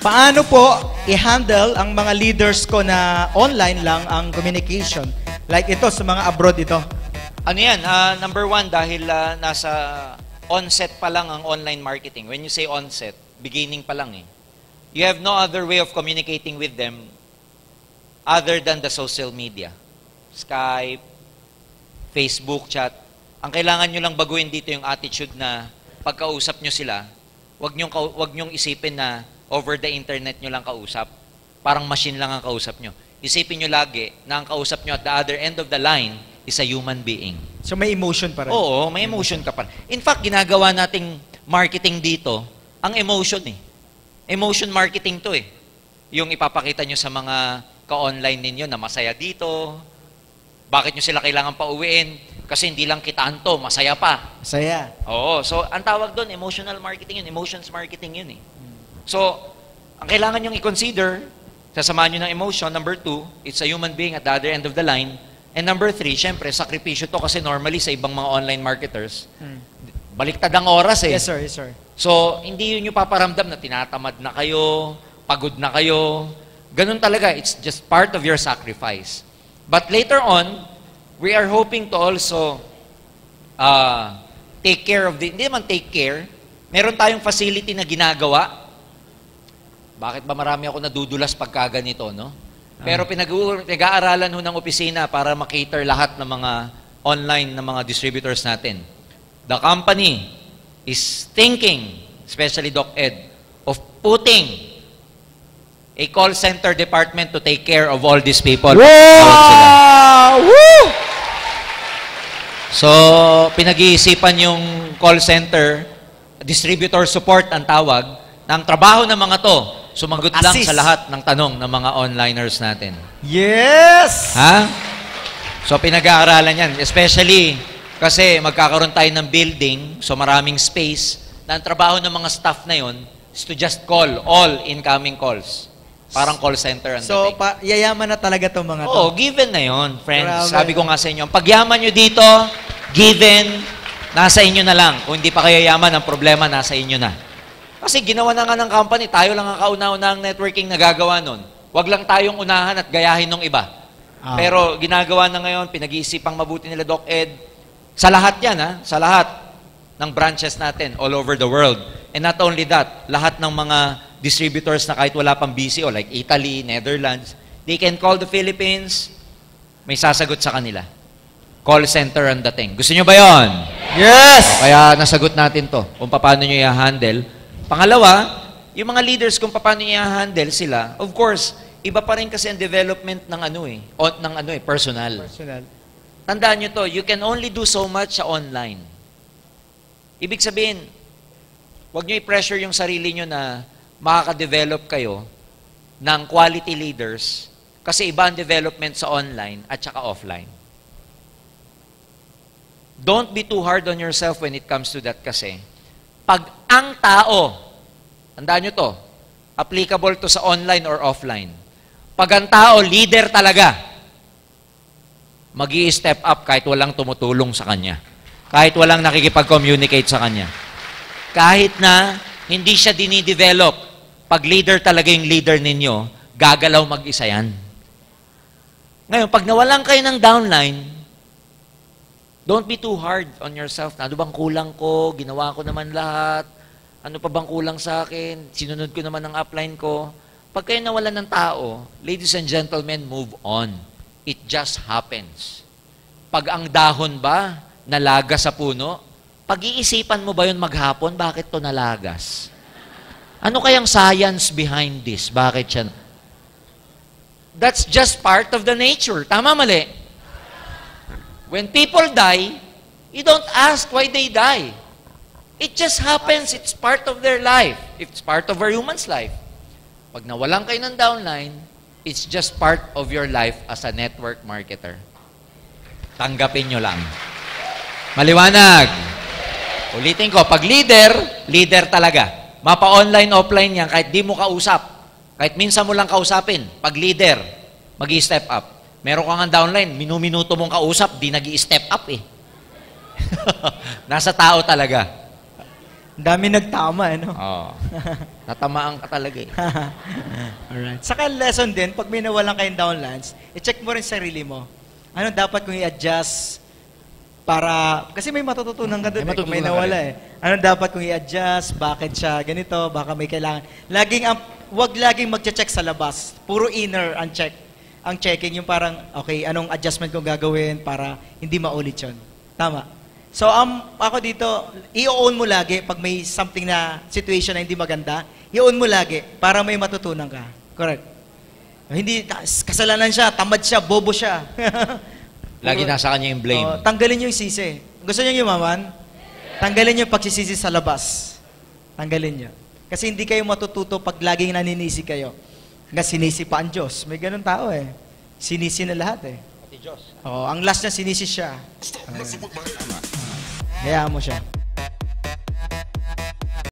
Paano po i-handle ang mga leaders ko na online lang ang communication? Like ito, sa mga abroad ito. Ano yan? Number one, dahil nasa onset pa lang ang online marketing. When you say onset, beginning pa lang eh. You have no other way of communicating with them other than the social media. Skype, Facebook chat. Ang kailangan nyo lang baguhin dito yung attitude na pagkausap nyo sila, wag nyong isipin na over the internet nyo lang kausap. Parang machine lang ang kausap nyo. Isipin nyo lagi na ang kausap nyo at the other end of the line is a human being. So may emotion pa rin. Oo, may emotion ka pa. In fact, ginagawa nating marketing dito, ang emotion eh. Emotion marketing to eh. Yung ipapakita nyo sa mga ka-online ninyo na masaya dito, bakit nyo sila kailangan pauwiin? Kasi hindi lang kitaan to, masaya pa. Masaya. Oo, so ang tawag doon, emotional marketing yun, emotions marketing yun eh. So, ang kailangan nyong i-consider, sasamahan nyo ng emotion. Number 2, it's a human being at the other end of the line. And number 3, syempre, sakripisyo to kasi normally sa ibang mga online marketers, baliktad ang oras eh. Yes, sir. Yes, sir. So, hindi yun yung paparamdam na tinatamad na kayo, pagod na kayo. Ganun talaga, it's just part of your sacrifice. But later on, we are hoping to also take care of hindi naman take care, meron tayong facility na ginagawa. Bakit ba marami ako nadudulas pagka ganito, no? Pero pinag-aaralan ho ng opisina para makater lahat ng mga online na mga distributors natin. The company is thinking, especially Doc Ed, of putting a call center department to take care of all these people. Wow! Woo! So, pinag-iisipan yung call center, distributor support ang tawag, na ang trabaho ng mga to, sumagot lang Assist sa lahat ng tanong ng mga onliners natin. Yes! Ha? So, pinag-aaralan yan. Especially, kasi magkakaroon tayo ng building, so maraming space, na ang trabaho ng mga staff na yon is to just call all incoming calls. Parang call center ang So, dating. yayaman na talaga itong mga to. Oo, given na yon, friends. Grabe. Sabi ko nga sa inyo, ang pagyaman nyo dito, given, nasa inyo na lang. Kung hindi pa kayo yaman, ang problema nasa inyo na. Kasi ginawa na nga ng company, tayo lang ang kauna-unahang networking na gagawa nun. Huwag lang tayong unahan at gayahin ng iba. Pero ginagawa na ngayon, pinag-iisipang mabuti nila Doc Ed. Sa lahat yan, ha? Sa lahat ng branches natin all over the world. And not only that, lahat ng mga distributors na kahit wala pang BCO, like Italy, Netherlands, they can call the Philippines, may sasagot sa kanila. Call center ang dating. Gusto nyo ba yon? Yes! Kaya nasagot natin to, kung paano nyo i-handle. Pangalawa, yung mga leaders kung paano nyo i-handle sila, of course, iba pa rin kasi ang development ng personal. Personal. Tandaan nyo to, you can only do so much sa online. Ibig sabihin, huwag nyo i-pressure yung sarili nyo na makaka-develop kayo ng quality leaders kasi iba ang development sa online at saka offline. Don't be too hard on yourself when it comes to that kasi pag ang tao, tandaan nyo to, applicable to sa online or offline, pag ang tao, leader talaga, mag-i-step up kahit walang tumutulong sa kanya. Kahit walang nakikipag-communicate sa kanya. Kahit na hindi siya dinidevelop, pag leader talaga yung leader ninyo, gagalaw mag-isa yan. Ngayon, pag nawalan kayo ng downline, don't be too hard on yourself. Ano bang kulang ko? Ginawa ko naman lahat. Ano pa bang kulang sa akin? Sinunod ko naman ang upline ko. Pag kayo nawalan ng tao, ladies and gentlemen, move on. It just happens. Pag ang dahon ba nalagas sa puno, pag-iisipan mo ba yun maghapon, bakit to nalagas? Ano kayang science behind this? Bakit siya? That's just part of the nature. Tama, mali? When people die, you don't ask why they die. It just happens. It's part of their life. It's part of a human's life. Pag nawalan kayo ng downline, it's just part of your life as a network marketer. Tanggapin nyo lang. Maliwanag. Ulitin ko, pag leader, leader talaga. Mapa-online, offline yan, kahit di mo kausap. Kahit minsan mo lang kausapin. Pag leader, mag-i-step up. Meron ka nga downline, minuminuto mong kausap, di nag-i-step up eh. Nasa tao talaga. Ang dami nagtama, no? Oo. Tatamaan ka talaga eh. Alright. Saka lesson din, pag may nawalan kayong downlines, i-check mo rin sarili mo. Ano dapat kong i-adjust para, kasi may matututunan ka doon May kung may matututunan ka nawala eh. Ano dapat kong i-adjust, bakit siya ganito, baka may kailangan. Wag laging mag-check sa labas. Puro inner ang check. Ang checking yung parang, okay, anong adjustment kong gagawin para hindi maulit yun. Tama. So, ako dito, i-own mo lagi pag may something na situation na hindi maganda, i-own mo lagi para may matutunan ka. Correct. Hindi, kasalanan siya, tamad siya, bobo siya. Lagi nasa kanya yung blame. Tanggalin niyo yung sisi. Gusto niyo yumaman? Tanggalin niyo yung pagsisisi sa labas. Tanggalin niyo. Kasi hindi kayo matututo pag laging naninisi kayo. Nga sinisi pa ang Diyos. May ganun tao eh. Sinisi na lahat eh. Pati Diyos. Ang last niya sinisi siya. Hayaan mo siya.